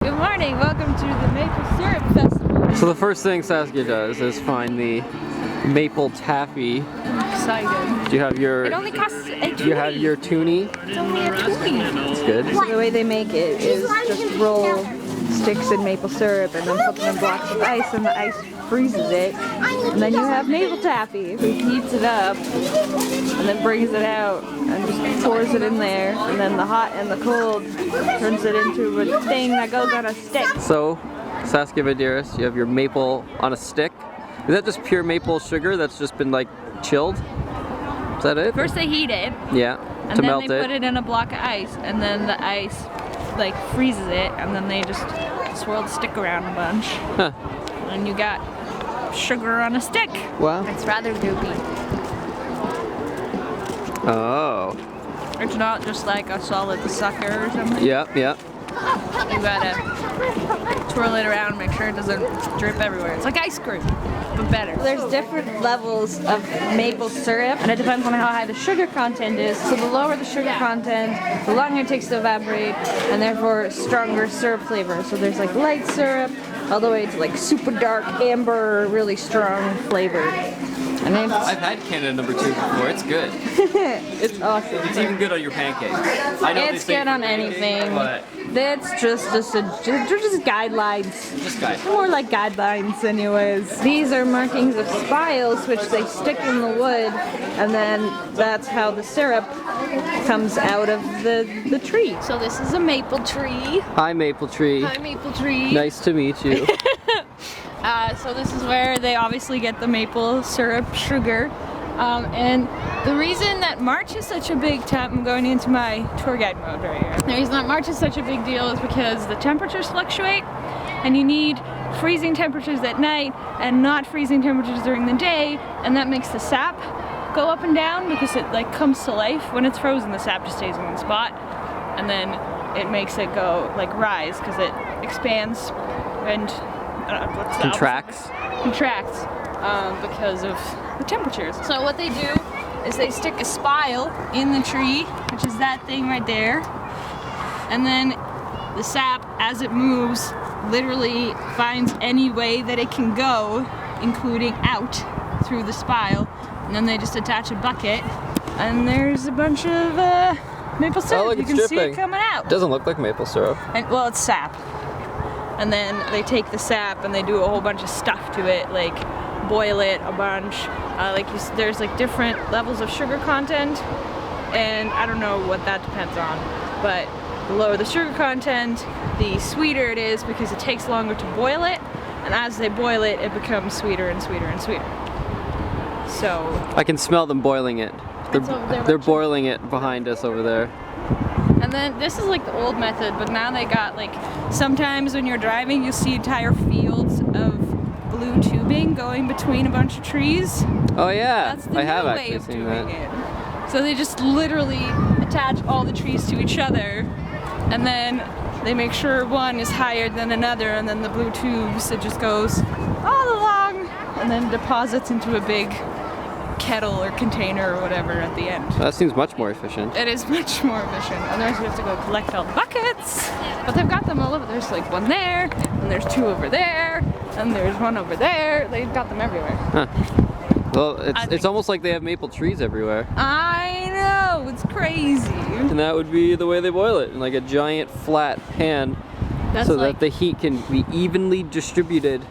Good morning, welcome to the Maple Syrup Festival. So the first thing Saskia does is find the maple taffy. I'm excited. Do you have your... It only costs a toonie. Do you have your toonie? It's only a toonie. That's good. The way they make it is just roll sticks in maple syrup and then put them in blocks of ice, and the ice freezes it, and then you have maple taffy. He heats it up and then brings it out and just pours it in there, and then the hot and the cold turns it into a thing that goes on a stick. So, Saskia Vanell, you have your maple on a stick. Is that just pure maple sugar that's just been like chilled? Is that it? First they heat it. Yeah, and to then melt they it. put it in a block of ice, and then the ice like freezes it, and then they just swirl the stick around a bunch. Huh. And you got sugar on a stick. Wow. It's rather goopy. Oh. It's not just like a solid sucker or something. Yep, yep. You gotta twirl it around, make sure it doesn't drip everywhere. It's like ice cream, but better. There's different levels of maple syrup, and it depends on how high the sugar content is. So the lower the sugar content, the longer it takes to evaporate, and therefore stronger syrup flavor. So there's like light syrup, all the way to like super dark amber, really strong flavor. And I've had Canada #2 before. It's good. it's awesome. It's even good on your pancakes. I know It's good on anything. But That's just they're just guidelines. just guys. More like guidelines anyways. These are markings of spiles which they stick in the wood, and then that's how the syrup comes out of the tree. So this is a maple tree. Hi, maple tree. Hi, maple tree. Nice to meet you. So this is where they obviously get the maple syrup sugar. And the reason that March is such a big time, I'm going into my tour guide mode right here. The reason that March is such a big deal is because the temperatures fluctuate, and you need freezing temperatures at night and not freezing temperatures during the day, and that makes the sap go up and down because it like comes to life. When it's frozen, the sap just stays in one spot, and then it makes it go like rise because it expands and what's the Contracts. opposite? Contracts because of the temperatures. So what they do is they stick a spile in the tree, which is that thing right there, and then the sap, as it moves, literally finds any way that it can go, including out through the spile, and then they just attach a bucket, and there's a bunch of maple syrup. look, you it's can see dripping. it coming out. Doesn't look like maple syrup. And well, it's sap. And then they take the sap and they do a whole bunch of stuff to it, like boil it a bunch. There's like different levels of sugar content, and I don't know what that depends on, but the lower the sugar content, the sweeter it is because it takes longer to boil it, and as they boil it, it becomes sweeter and sweeter and sweeter. So I can smell them boiling it. It's over there, They're watch it. boiling it behind us over there. And then this is like the old method, but now they got like, sometimes when you're driving you see entire fields of blue tubing going between a bunch of trees. Oh yeah, That's the I have new actually way of seen doing that. it. So they just literally attach all the trees to each other, and then they make sure one is higher than another, and then the blue tubes, it just goes all along and then deposits into a big kettle or container or whatever at the end. That seems much more efficient. It is much more efficient. Otherwise you have to go collect all the buckets. But they've got them all over. There's like one there, and there's two over there, and there's one over there. They've got them everywhere. Huh. Well, it's think- almost like they have maple trees everywhere. I know, it's crazy. And that would be the way they boil it, in like a giant flat pan, That's so like, that the heat can be evenly distributed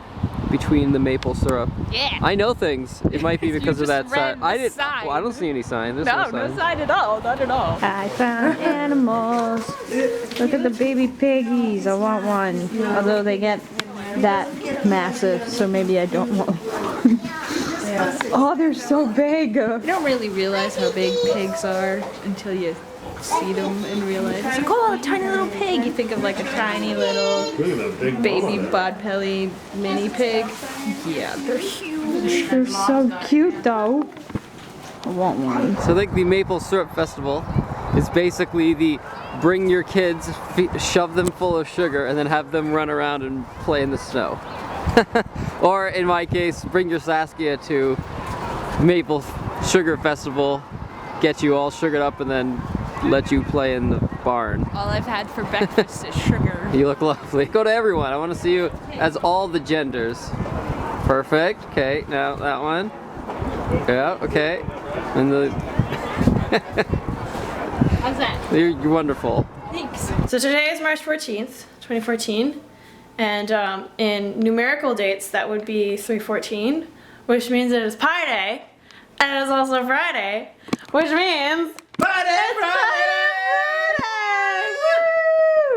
between the maple syrup. yeah. I know things. It might be You because of just that sign. read the I didn't. sign. Well, I don't see any sign. There's No, no no sign. sign at all, not at all. I found animals. Look at the baby piggies. I want one. Although they get that massive, so maybe I don't want one. Yeah. Oh, they're so big. You don't really realize how big pigs are until you see them in real life. It's like, oh, a tiny little pig. You think of like a tiny little baby Bodpelly mini pig. Yeah, they're huge. They're so cute though. I want one. So I think the Maple Syrup Festival is basically the bring your kids, shove them full of sugar, and then have them run around and play in the snow. Or in my case, bring your Saskia to Maple Sugar Festival, get you all sugared up, and then let you play in the barn. All I've had for breakfast is sugar. You look lovely. Go to everyone. I want to see you as all the genders. Perfect. Okay, now that one. Yeah, okay. And the... How's that? You're wonderful. Thanks. So today is March 14th, 2014, and in numerical dates that would be 3/14, which means it is Pi Day, and it is also Friday, which means Friday!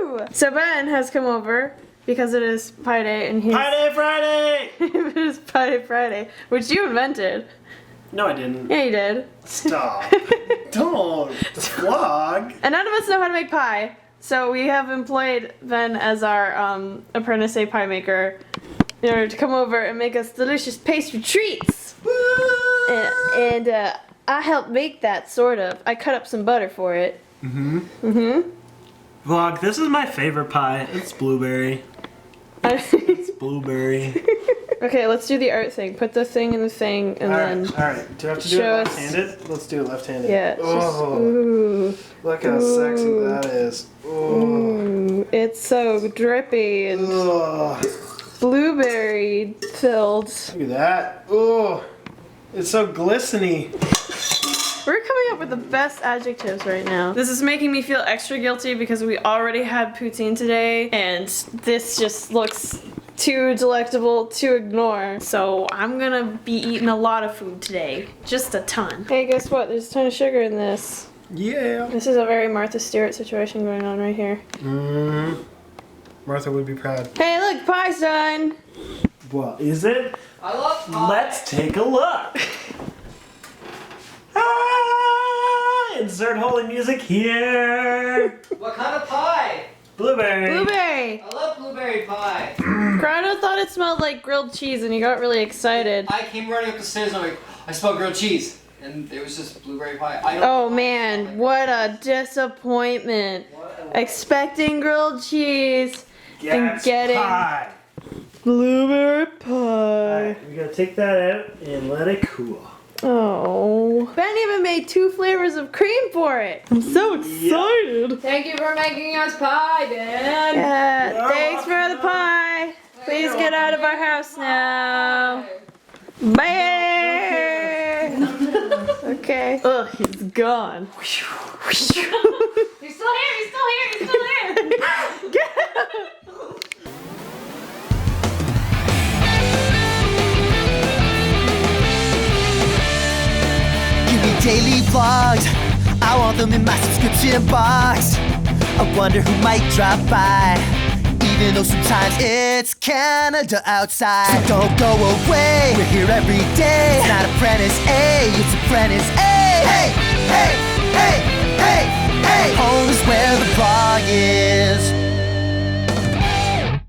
Woo! So Ben has come over because it is Pi Day and he's Pi Day Friday! it is Pi Day Friday, which you invented. No, I didn't. Yeah, you did. Stop. Don't. The vlog. And none of us know how to make pie, so we have employed Ben as our ApprenticeEh pie maker in order to come over and make us delicious pastry treats. And I helped make that, sort of. I cut up some butter for it. Vlog, this is my favorite pie. It's blueberry. It's blueberry. Okay, let's do the art thing. Put the thing in the thing and then... Alright. Do I have to do it show us- left-handed? Let's do it left-handed. Yeah, it's just... Oh, Ooh. look how sexy that is. Oh. Ooh, it's so drippy and Ugh. blueberry filled. Look at that. Oh. It's so glistening. We're coming up with the best adjectives right now. This is making me feel extra guilty because we already had poutine today and this just looks too delectable to ignore. So I'm gonna be eating a lot of food today. Just a ton. Hey, guess what? There's a ton of sugar in this. Yeah. This is a very Martha Stewart situation going on right here. Martha would be proud. Hey, look, pie's done. Well, is it? I love pie. Let's take a look. Insert holy music here. What kind of pie? Blueberry. Blueberry. I love blueberry pie. Corrado thought it smelled like grilled cheese and he got really excited. I came running up the stairs and I'm like, I smell grilled cheese. And it was just blueberry pie. I don't Oh man, what a disappointment. Expecting grilled cheese and Yes, getting pie. blueberry pie. Alright, we gotta take that out and let it cool. Oh. Ben even made 2 flavors of cream for it. I'm so excited. Thank you for making us pie, Ben. Yeah, You're thanks for the pie. Please get out of our house now. Bye. Okay. Ugh, he's gone. He's still here. He's still here. He's still here. Get out. Daily vlogs, I want them in my subscription box. I wonder who might drop by, even though sometimes it's Canada outside. So don't go away, we're here every day. It's not ApprenticeEh, it's ApprenticeEh.